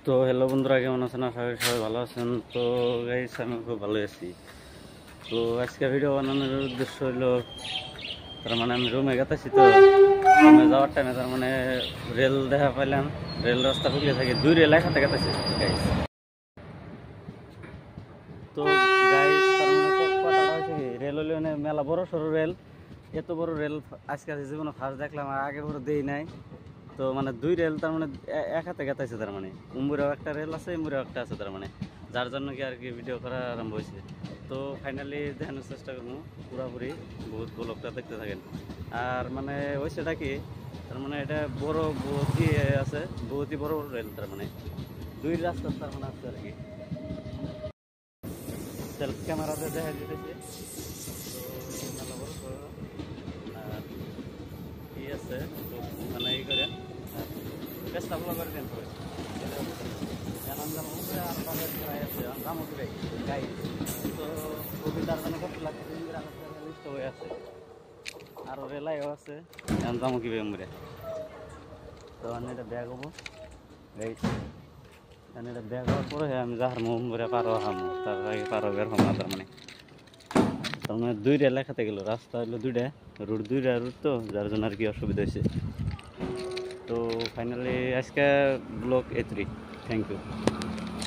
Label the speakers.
Speaker 1: তো হ্যালো বন্ধুরা, কেমন আছেন? আশা করি সবাই ভালো আছেন। তো গাইস, আমি খুব ভালো আছি। তো আজকে ভিডিও বানানোর উদ্দেশ্য হলো, তার মানে আমি রুমে গেতেছি। তো রুমে যাওয়ার টাইমে তার মানে রেল দেখা পাইলাম, রেল রাস্তা খুলে থাকে, দুই রেল একসাথে গেতেছে গাইস। তো গাইস, তার মানে কথাটা হয়েছে কি, রেল হলে মানে মেলা বড় সড়ো রেল, এত বড় রেল আজকে জীবনে ফার্স্ট দেখলাম, আর আগে বড় দেই নাই। তো মানে দুই রেল তার মানে এক হাতে গেতাইছে, তার মানে উম্বুরেও একটা রেল আছে, ইম্বুরেও একটা আছে, তার মানে যার জন্য কি আর কি ভিডিও করা আরম্ভ হয়েছে। তো ফাইনালি দেখানোর চেষ্টা করবো পুরাপুরি, বহুত ব্লগটা দেখতে থাকেন। আর মানে হয়েছেটা কি, তার মানে এটা বড় বহুতই আছে, বহুতই বড় বড় রেল, তার মানে দুই রাস্তা তার মানে আছে আর কি। সেলফ ক্যামেরাতে দেখা যেতেছে। তো মেলা বড় সড়ো, আর কি আছে তো মানে ই করে চেষ্টা ভালো করে দেন সবাই। তো কবিতার মানে কষ্ট লাগছে, হয়ে আছে আরো রেলাইও আছে, যাবো কি বেমরে। তো আমি এটা ব্যাগ হবো এটা ব্যাগ হওয়ার পরে আমি যাহার মুম্বরে পারো হামো, তার আগে পারো বের হম না। তার মানে দুই রেল খাতে গেল, রাস্তা হলো দুইটা, রুট দুইটা রুট, তো যার জন্য আর কি অসুবিধা হয়েছে। তো ফাইনালি আজকে ব্লগ এ3। Thank you.